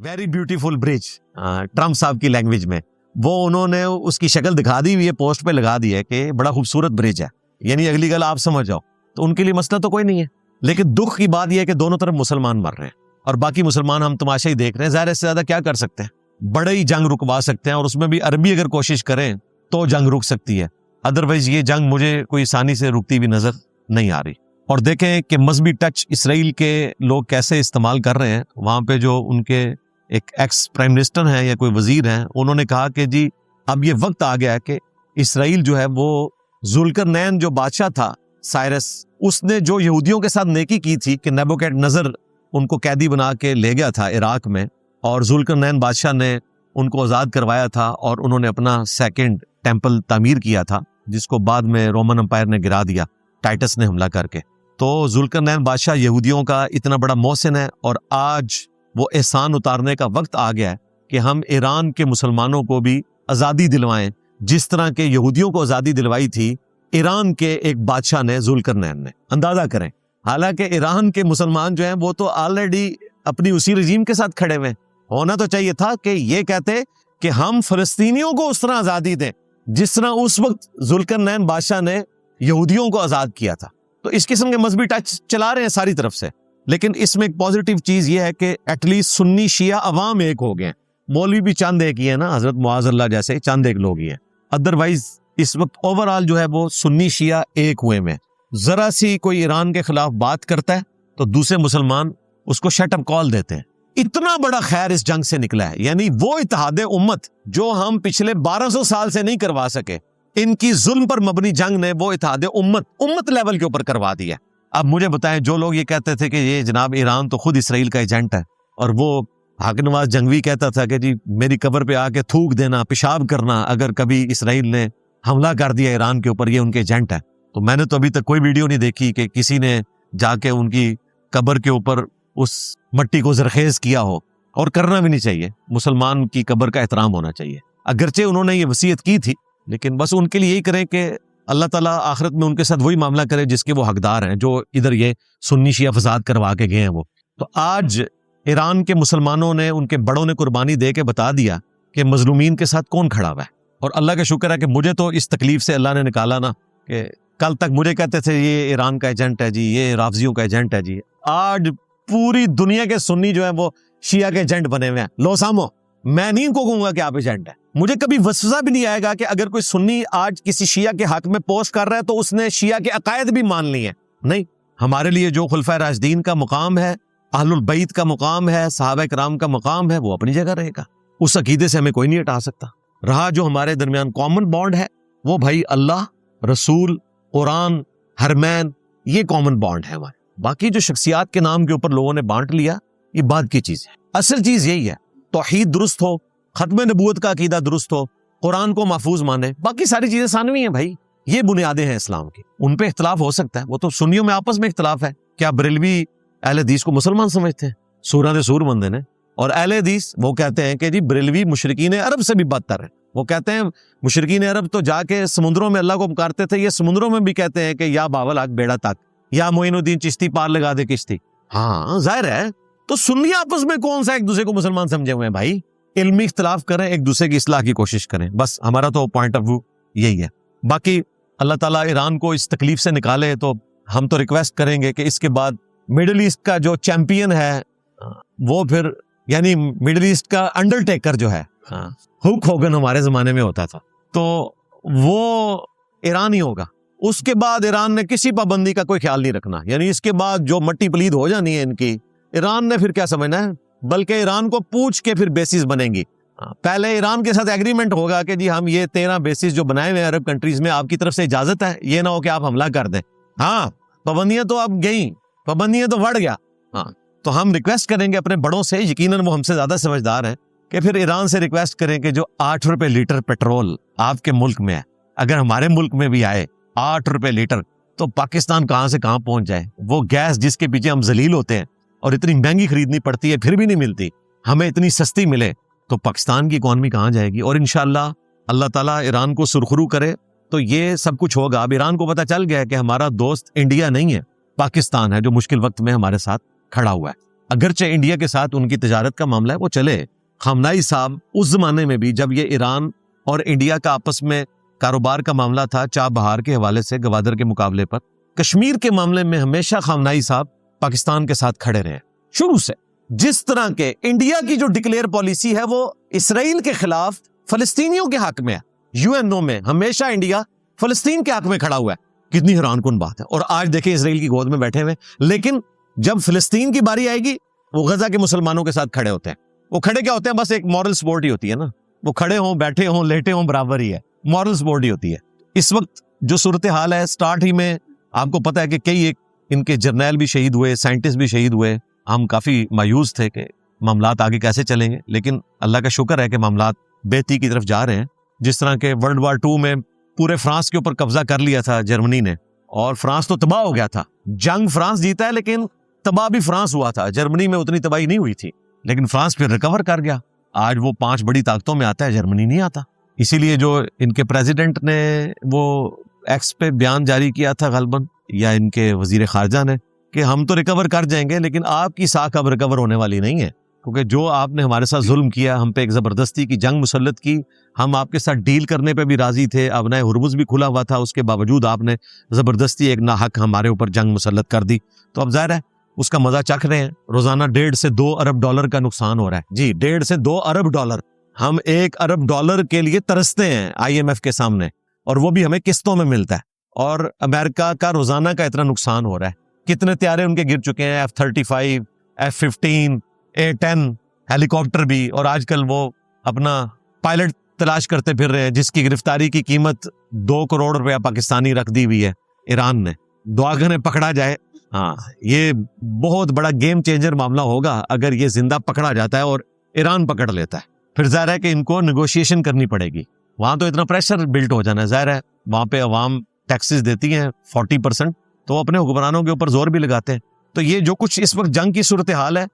Very beautiful bridge, Trump साहब की language में, वो उन्होंने उसकी शक्ल दिखा दी हुई है, पोस्ट पे लगा दी है कि बड़ा खूबसूरत ब्रिज है, यानी अगली गल आप समझ जाओ। तो उनके लिए मसला तो कोई नहीं है, लेकिन दुख की बात यह है कि दोनों तरफ मुसलमान मर रहे हैं और बाकी मुसलमान हम तमाशा ही देख रहे हैं। ज़्यादा से ज़्यादा क्या कर सकते हैं, बड़े ही जंग रुकवा सकते हैं, और उसमें भी अरबी अगर कोशिश करें तो जंग रुक सकती है, अदरवाइज ये जंग मुझे कोई आसानी से रुकती भी नजर नहीं आ रही। और देखें कि मजहबी टच इसराइल के लोग कैसे इस्तेमाल कर रहे हैं। वहां पे जो उनके एक एक्स प्राइम मिनिस्टर हैं या कोई वजीर हैं, उन्होंने कहा कि जी अब ये वक्त आ गया है कि इसराइल जो है वो जुल्करनैन जो बादशाह था साइरस, उसने जो यहूदियों के साथ नेकी की थी कि नेबुकदनेस्सर उनको कैदी बना के ले गया था इराक में, और जुल्करनैन बादशाह ने उनको आज़ाद करवाया था और उन्होंने अपना सेकंड टेंपल तामीर किया था, जिसको बाद में रोमन एम्पायर ने गिरा दिया टाइटस ने हमला करके। तो जुल्करनैन बादशाह यहूदियों का इतना बड़ा मोहसिन है, और आज वो एहसान उतारने का वक्त आ गया है कि हम ईरान के मुसलमानों को भी आज़ादी दिलवाएं, जिस तरह के यहूदियों को आज़ादी दिलवाई थी ईरान के एक बादशाह ने, जुल्करनैन ने। अंदाजा करें, हालांकि ईरान के मुसलमान जो हैं वो तो ऑलरेडी अपनी उसी रजीम के साथ खड़े हुए। होना तो चाहिए था कि ये कहते कि हम फलस्तीनियों को उस तरह आज़ादी दें जिस तरह उस वक्त जुल्करनैन बादशाह ने यहूदियों को आज़ाद किया था। तो इस किस्म के मजहबी टच चला रहे हैं सारी तरफ से, लेकिन इसमें एक पॉजिटिव चीज ये है कि एटलीस्ट सुन्नी शिया अवाम एक हो गए। मौलवी भी चंद एक ही है ना, हजरत मुआज़ अल्लाह जैसे चंद एक लोग ही हैं, अदरवाइज इस वक्त ओवरऑल जो है वो सुन्नी शिया एक हुए में। जरा सी कोई ईरान के खिलाफ बात करता है तो दूसरे मुसलमान उसको शट अप कॉल देते हैं। इतना बड़ा खैर इस जंग से निकला है, यानी वो इत्तेहादे उम्मत जो हम पिछले 1200 साल से नहीं करवा सके, इनकी जुल्म पर मबनी जंग ने वो इत्तेहादे उम्मत लेवल के ऊपर करवा दिया। अब मुझे बताएं, जो लोग ये कहते थे कि ये जनाब ईरान तो खुद इसराइल का एजेंट है, और वो हाक नवाज जंगवी कहता था कि जी मेरी कब्र पे आके थूक देना, पेशाब करना अगर कभी इसराइल ने हमला कर दिया ईरान के ऊपर, ये उनके एजेंट है। तो मैंने तो अभी तक कोई वीडियो नहीं देखी कि किसी ने जाके उनकी कब्र के ऊपर उस मट्टी को जरखेज किया हो, और करना भी नहीं चाहिए। मुसलमान की कब्र का एहतराम होना चाहिए। अगरचे उन्होंने ये वसीयत की थी, लेकिन बस उनके लिए यही करें कि अल्लाह ताला आखिरत में उनके साथ वही मामला करे जिसके वो हकदार हैं, जो इधर ये सुन्नी शिया फसाद करवा के गए हैं वो। तो आज ईरान के मुसलमानों ने, उनके बड़ों ने कुर्बानी दे के बता दिया कि मजलूमीन के साथ कौन खड़ा हुआ है। और अल्लाह का शुक्र है कि मुझे तो इस तकलीफ से अल्लाह ने निकाला ना, कि कल तक मुझे कहते थे ये ईरान का एजेंट है जी, ये राफजियों का एजेंट है जी। आज पूरी दुनिया के सुन्नी जो है वो शिया के एजेंट बने हुए हैं। लो सामो, मैं नहीं इनको कहूंगा कि आप एजेंट है। मुझे कभी वसवसा भी नहीं आएगा कि अगर कोई सुन्नी आज किसी शिया के हक में पोस्ट कर रहा है तो उसने शिया के अकायद भी मान लिए हैं। नहीं, हमारे लिए जो खुलफा राशिदीन का मुकाम है, अहलुल बैत का मुकाम है, सहाबा किराम का मुकाम है, वो अपनी जगह रहेगा। उस अकीदे से हमें कोई नहीं हटा सकता। रहा जो हमारे दरमियान कॉमन बॉन्ड है, वो भाई अल्लाह, रसूल, कुरान, हरमैन, ये कॉमन बॉन्ड है हमारे। बाकी जो शख्सियात के नाम के ऊपर लोगों ने बांट लिया, ये बाद की चीज है। असल चीज यही है, तौहीद दुरुस्त हो, खत्म नबूवत का अकीदा दुरुस्त हो, कुरान को महफूज माने, बाकी सारी चीजें सानवी हैं भाई। ये बुनियादें हैं इस्लाम की। उन पे इख्तलाफ हो सकता है, वो तो सुन्नियों में आपस में इख्तलाफ है। क्या बरेलवी अहले हदीस को मुसलमान समझते हैं? सूरह दे सूर बंदे ने। और अहले हदीस वो कहते हैं कि जी बरेलवी मुशरिकीन अरब से भी बदतर है। वो कहते हैं मुशरिकीन अरब तो जाके समुद्रों में अल्लाह को पुकारते थे, ये समुद्रों में भी कहते हैं कि या बावल आग बेड़ा तक, या मोइनुद्दीन चिश्ती पार लगा दे किश्ती। हाँ जाहिर है। तो सुन्नी आपस में कौन सा एक दूसरे को मुसलमान समझे हुए हैं भाई? इल्मी इख्तलाफ करें, एक दूसरे की इस्लाह की कोशिश करें, बस हमारा तो पॉइंट ऑफ व्यू यही है। बाकी अल्लाह ताला ईरान को इस तकलीफ से निकाले, तो हम तो रिक्वेस्ट करेंगे कि इसके बाद मिडिल ईस्ट का जो चैंपियन है वो फिर, यानी मिडिल ईस्ट का अंडरटेकर जो है, हुक होगन हमारे जमाने में होता था, तो वो ईरान ही होगा। उसके बाद ईरान ने किसी पाबंदी का कोई ख्याल नहीं रखना, यानी इसके बाद जो मट्टी पलीद हो जानी है इनकी, ईरान ने फिर क्या समझना है, बल्कि ईरान को पूछ के फिर बेसिस बनेंगी। पहले ईरान के साथ एग्रीमेंट होगा कि जी हम ये 13 बेसिस जो बनाए हुए हैं अरब कंट्रीज में, आपकी तरफ से इजाजत है, ये ना हो कि आप हमला कर दें। हाँ, पाबंदियां तो अब गई, पाबंदियां तो बढ़ गया। हाँ, तो हम रिक्वेस्ट करेंगे अपने बड़ों से, यकीनन वो हमसे ज्यादा समझदार हैं, कि फिर ईरान से रिक्वेस्ट करें कि जो 8 रुपए लीटर पेट्रोल आपके मुल्क में है, अगर हमारे मुल्क में भी आए 8 रुपए लीटर, तो पाकिस्तान कहां से कहां पहुंच जाए। वो गैस जिसके पीछे हम जलील होते हैं और इतनी महंगी खरीदनी पड़ती है फिर भी नहीं मिलती, हमें इतनी सस्ती मिले, तो पाकिस्तान की इकॉनमी कहां जाएगी। और इंशाअल्लाह अल्लाह ताला ईरान को सुरखरू करे तो ये सब कुछ होगा। अब ईरान को पता चल गया है कि हमारा दोस्त इंडिया नहीं है, पाकिस्तान है जो मुश्किल वक्त में हमारे साथ खड़ा हुआ है। अगरचे इंडिया के साथ उनकी तिजारत का मामला है वो चले, खामनाई साहब उस जमाने में भी जब ये ईरान और इंडिया का आपस में कारोबार का मामला था चाबहार के हवाले से गवादर के मुकाबले पर, कश्मीर के मामले में हमेशा खामनाई साहब पाकिस्तान के साथ खड़े रहे शुरू से। जिस तरह के इंडिया की जो डिक्लेयर पॉलिसी है वो इसराइल के खिलाफ फलस्तीनियों के हक में है, यूएनओ में हमेशा इंडिया फलस्तीन के हक में खड़ा हुआ है। कितनी हैरानकुन बात है। और आज देखें इसराइल की गोद में बैठे हुए, लेकिन जब फिलिस्तीन की बारी आएगी वो गजा के मुसलमानों के साथ खड़े होते हैं। वो खड़े क्या होते हैं, बस एक मॉरल सपोर्ट ही होती है ना, वो खड़े हों बैठे हों लेटे हों बराबर ही है, मॉरल सपोर्ट ही होती है। इस वक्त जो सूरत हाल है, स्टार्ट ही में आपको पता है कि कई एक इनके जर्नैल भी शहीद हुए, साइंटिस्ट भी शहीद हुए। हम काफी मायूस थे कि मामलात आगे कैसे चलेंगे, लेकिन अल्लाह का शुक्र है कि मामलात बेहतरी की तरफ जा रहे हैं। जिस तरह के वर्ल्ड वार 2 में पूरे फ्रांस के ऊपर कब्जा कर लिया था जर्मनी ने, और फ्रांस तो तबाह हो गया था। जंग फ्रांस जीता है लेकिन तबाह भी फ्रांस हुआ था, जर्मनी में उतनी तबाही नहीं हुई थी, लेकिन फ्रांस फिर रिकवर कर गया। आज वो 5 बड़ी ताकतों में आता है, जर्मनी नहीं आता। इसीलिए जो इनके प्रेसिडेंट ने वो एक्स पे बयान जारी किया था गलबन, या इनके वजीर खारजा ने, कि हम तो रिकवर कर जाएंगे लेकिन आपकी साख अब रिकवर होने वाली नहीं है, क्योंकि जो आपने हमारे साथ जुल्म किया, हम पे एक जबरदस्ती की जंग मुसल्लत की, हम आपके साथ डील करने पे भी राजी थे, अब नए हुर्मुज भी खुला हुआ था, उसके बावजूद आपने जबरदस्ती एक नाहक हमारे ऊपर जंग मुसल्लत कर दी। तो अब जाहिर है उसका मजा चख रहे हैं। रोजाना 1.5 से 2 अरब डॉलर का नुकसान हो रहा है जी, 1.5 से 2 अरब डॉलर। हम 1 अरब डॉलर के लिए तरसते हैं IMF के सामने, और वो भी हमें किस्तों में मिलता है। और अमेरिका का रोजाना का इतना नुकसान हो रहा है। कितने त्यारे उनके गिर चुके हैं, F-35, F-15, A-10 हेलीकॉप्टर भी, और आजकल वो अपना पायलट तलाश करते फिर रहे हैं, जिसकी गिरफ्तारी की कीमत 2 करोड़ रुपया पाकिस्तानी रख दी हुई है ईरान ने। दुआ करें पकड़ा जाए। हाँ, ये बहुत बड़ा गेम चेंजर मामला होगा अगर ये जिंदा पकड़ा जाता है और ईरान पकड़ लेता है। फिर जाहिर है कि इनको नेगोशिएशन करनी पड़ेगी। वहां तो इतना प्रेशर बिल्ट हो जाना है, जाहिर है वहां पे अवाम टैक्सेस देती हैं 40%, तो अपने हुक्मरानों के ऊपर जोर भी लगाते हैं। तो ये जो कुछ इस वक्त जंग की सूरत हाल है,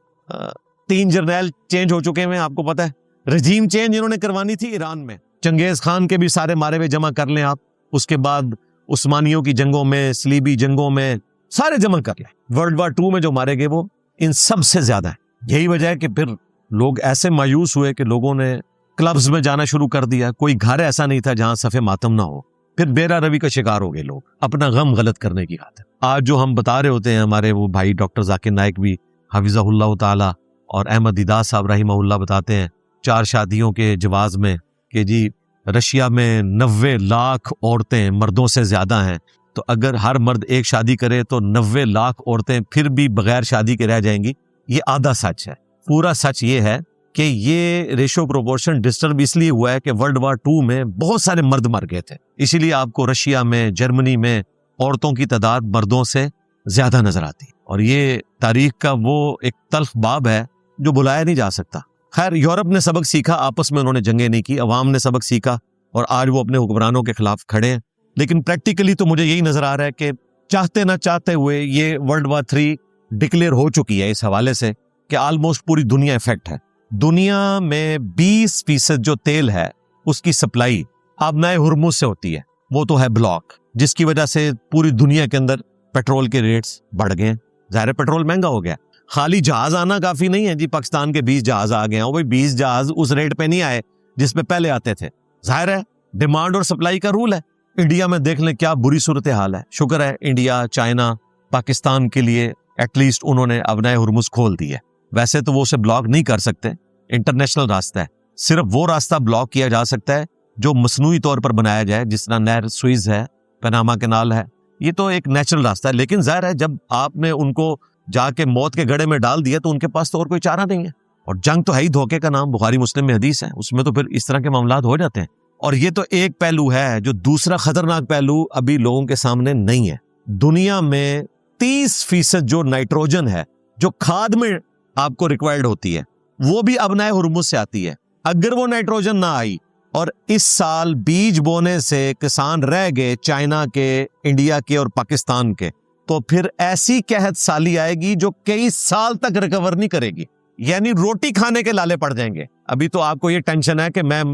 3 जर्नैल चेंज हो चुके हैं, आपको पता है। रजीम चेंज इन्होंने करवानी थी ईरान में, चंगेज खान के भी सारे मारे हुए जमा कर लें आप, उसके बाद उस्मानियों की जंगों में, सलीबी जंगों में सारे जमा कर लें। वर्ल्ड वार 2 में जो मारे गए वो इन सब से ज्यादा है। यही वजह है कि फिर लोग ऐसे मायूस हुए कि लोगों ने क्लब्स में जाना शुरू कर दिया। कोई घर ऐसा नहीं था जहां सफ़े मातम ना हो। फिर बेरा रवि का शिकार हो गए लोग अपना गम गलत करने की खातिर। आज जो हम बता रहे होते हैं, हमारे वो भाई डॉक्टर जाकिर नाइक भी हफिज़हुल्लाह ताला और अहमद दीदार साहब रहिमहुल्लाह बताते हैं 4 शादियों के जवाज में कि जी रशिया में 90 लाख औरतें मर्दों से ज्यादा हैं, तो अगर हर मर्द एक शादी करे तो 90 लाख औरतें फिर भी बगैर शादी के रह जाएंगी। ये आधा सच है। पूरा सच ये है कि ये रेशो प्रोपोर्शन डिस्टर्ब इसलिए हुआ है कि वर्ल्ड वार 2 में बहुत सारे मर्द मर गए थे, इसीलिए आपको रशिया में, जर्मनी में औरतों की तादाद मर्दों से ज्यादा नजर आती है। और ये तारीख का वो एक तल्ख बाब है जो बुलाया नहीं जा सकता। खैर, यूरोप ने सबक सीखा, आपस में उन्होंने जंगें नहीं की, अवाम ने सबक सीखा और आज वो अपने हुक्मरानों के खिलाफ खड़े हैं। लेकिन प्रैक्टिकली तो मुझे यही नजर आ रहा है कि चाहते ना चाहते हुए ये वर्ल्ड वार 3 डिक्लेयर हो चुकी है, इस हवाले से कि ऑलमोस्ट पूरी दुनिया इफेक्ट है। दुनिया में 20% जो तेल है उसकी सप्लाई अब नए हुर्मुज से होती है, वो तो है ब्लॉक, जिसकी वजह से पूरी दुनिया के अंदर पेट्रोल के रेट्स बढ़ गए। जाहिर है पेट्रोल महंगा हो गया। खाली जहाज आना काफी नहीं है जी, पाकिस्तान के 20 जहाज आ गए हैं, वो 20 जहाज उस रेट पे नहीं आए जिस पे पहले आते थे। जाहिर है डिमांड और सप्लाई का रूल है। इंडिया में देख लें क्या बुरी सूरत हाल है। शुक्र है इंडिया, चाइना, पाकिस्तान के लिए एटलीस्ट उन्होंने अब नए हुर्मुज खोल दिए। वैसे तो वो उसे ब्लॉक नहीं कर सकते, इंटरनेशनल रास्ता है। सिर्फ वो रास्ता ब्लॉक किया जा सकता है जो मसनूई तौर पर बनाया जाए, जिस तरह नहर सुइज है, पनामा कैनाल है, ये तो एक नेचुरल रास्ता है। लेकिन जाहिर है जब आपने उनको जाके मौत के गड्ढे में डाल दिया तो उनके पास तो और कोई चारा नहीं है। और जंग तो है ही धोखे का नाम, बुखारी मुस्लिम में हदीस है, उसमें तो फिर इस तरह के मामलात हो जाते हैं। और ये तो एक पहलू है, जो दूसरा खतरनाक पहलू अभी लोगों के सामने नहीं है। दुनिया में 30% जो नाइट्रोजन है, जो खाद में आपको रिक्वायर्ड होती है, वो भी अब नए हुर्मुज से आती है। अगर वो नाइट्रोजन ना आई और इस साल बीज बोने से किसान रह गए चाइना के, इंडिया के और पाकिस्तान के, तो फिर ऐसी कहत साली आएगी जो कई साल तक रिकवर नहीं करेगी। यानी रोटी खाने के लाले पड़ जाएंगे। अभी तो आपको ये टेंशन है कि मैं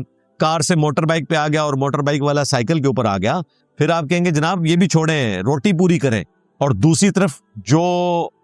कार से मोटर बाइक पे आ गया और मोटर बाइक वाला साइकिल के ऊपर आ गया, फिर आप कहेंगे जनाब ये भी छोड़ें, रोटी पूरी करें। और दूसरी तरफ जो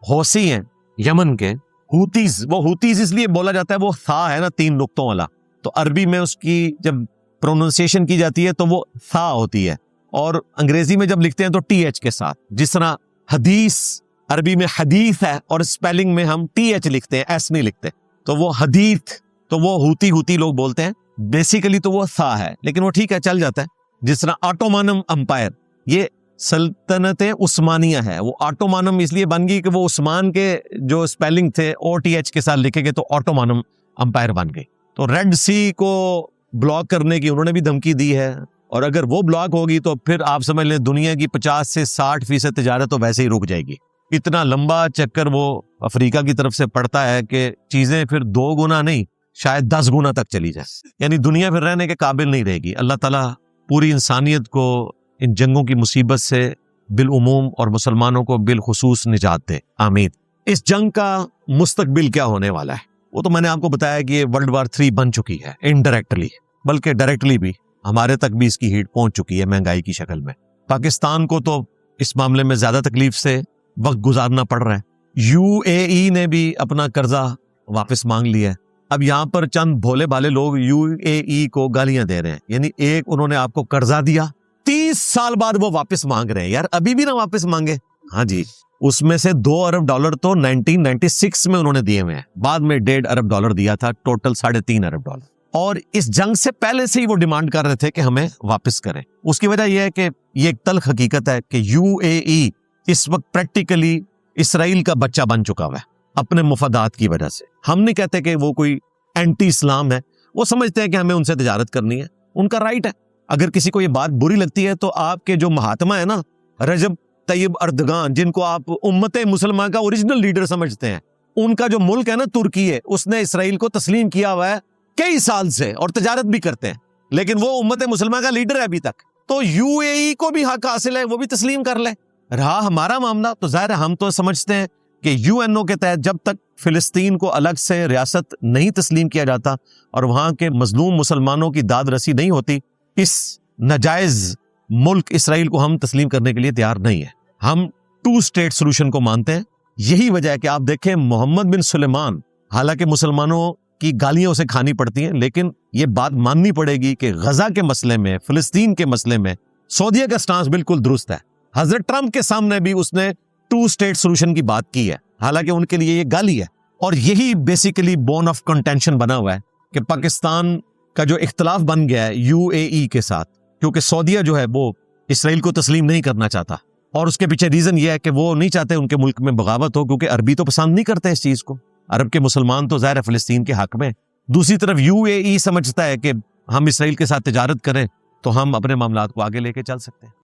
हौसी हैं यमन के, हूतीज, वो हूतीज इसलिए बोला जाता है, वो था है ना 3 नुक्तों वाला, तो अरबी में उसकी जब प्रोनाउंसिएशन की जाती है तो वो था होती है, और अंग्रेजी में जब लिखते हैं तो टीएच के साथ। जिस तरह हदीस अरबी में हदीस है और स्पेलिंग में हम टीएच लिखते हैं, एस नहीं लिखते, तो वो हदीथ, तो वो हूती लोग बोलते हैं, बेसिकली तो वो था है, लेकिन वो ठीक है, चल जाता है। जिस तरह ऑटोमानम अंपायर, ये सल्तनत उस्मानिया है, वो ऑटोमानम इसलिए बन गई कि वो उस्मान के जो स्पेलिंग थे OTH के साथ लिखे गए, तो ऑटोमानम अंपायर बन गई। तो रेड सी को ब्लॉक करने की उन्होंने भी धमकी दी है, और अगर वो ब्लॉक होगी तो फिर आप समझ लें दुनिया की 50 से 60% तजारत तो वैसे ही रुक जाएगी। इतना लंबा चक्कर वो अफ्रीका की तरफ से पड़ता है कि चीजें फिर 2 गुना नहीं, शायद 10 गुना तक चली जाए, यानी दुनिया फिर रहने के काबिल नहीं रहेगी। अल्लाह ताला पूरी इंसानियत को इन जंगों की मुसीबत से बिलउमूम और मुसलमानों को बिलखुसूस निजात दे, आमीन। इस जंग का मुस्तकबिल क्या होने वाला है, वो तो मैंने आपको बताया कि ये वर्ल्ड वार 3 बन चुकी है इनडायरेक्टली, बल्कि डायरेक्टली भी हमारे तक भी इसकी हीट पहुंच चुकी है महंगाई की शक्ल में। पाकिस्तान को तो इस मामले में ज्यादा तकलीफ से वक्त गुजारना पड़ रहा है। UAE ने भी अपना कर्जा वापस मांग लिया है। अब यहाँ पर चंद भोले भाले लोग UAE को गालियां दे रहे हैं, यानी एक उन्होंने आपको कर्जा दिया, 30 साल बाद वो वापस मांग रहे हैं। यार अभी भी ना वापस मांगे। हाँ जी, उसमें से $2 अरब तो 1996 में उन्होंने दिए हुए हैं, बाद में $1.5 अरब दिया था, टोटल $3.5 अरब। और इस जंग से पहले से ही वो डिमांड कर रहे थे कि हमें वापस करें। उसकी वजह यह है कि ये एक तल्ख हकीकत है कि UAE इस वक्त प्रैक्टिकली इसराइल का बच्चा बन चुका हुआ है अपने मुफादात की वजह से। हम नहीं कहते कि वो कोई एंटी इस्लाम है, वो समझते हैं कि हमें उनसे तिजारत करनी है, उनका राइट है। अगर किसी को ये बात बुरी लगती है तो आपके जो महात्मा है ना, रजब तैयब अर्दगान, जिनको आप उम्मत मुसलमान का ओरिजिनल लीडर समझते हैं, उनका जो मुल्क है ना तुर्की है, उसने इसराइल को तस्लीम किया हुआ है कई साल से और तजारत भी करते हैं, लेकिन वो उम्मत मुसलमान का लीडर है अभी तक। तो UAE को भी हक हासिल है, वो भी तस्लीम कर ले। रहा हमारा मामला तो जाहिर है हम तो समझते हैं कि UNO के तहत जब तक फिलिस्तीन को अलग से रियासत नहीं तस्लीम किया जाता और वहां के मजलूम मुसलमानों की दाद रसी नहीं होती, इस नाजायज मुल्क इसराइल को हम तस्लीम करने के लिए तैयार नहीं है। हम 2 स्टेट सोल्यूशन को मानते हैं। यही वजह है कि आप देखें मोहम्मद बिन सुलेमान, हालांकि मुसलमानों की गालियां उसे खानी पड़ती हैं, लेकिन ये बात माननी पड़ेगी कि गजा के मसले में, फिलिस्तीन के मसले में सऊदीया का स्टांस बिल्कुल दुरुस्त है। हजरत ट्रंप के सामने भी उसने 2 स्टेट सोल्यूशन की बात की है, हालांकि उनके लिए ये गाली है। और यही बेसिकली बोन ऑफ कंटेंशन बना हुआ है कि पाकिस्तान का जो इख्तलाफ बन गया है UAE के साथ, क्योंकि सऊदीया जो है वो इसराइल को तस्लीम नहीं करना चाहता, और उसके पीछे रीजन ये है कि वो नहीं चाहते उनके मुल्क में बगावत हो, क्योंकि अरबी तो पसंद नहीं करते इस चीज को। अरब के मुसलमान तो ज़ाहिर है फिलिस्तीन के हक में। दूसरी तरफ UAE समझता है कि हम इसराइल के साथ तिजारत करें तो हम अपने मामलात को आगे लेके चल सकते हैं।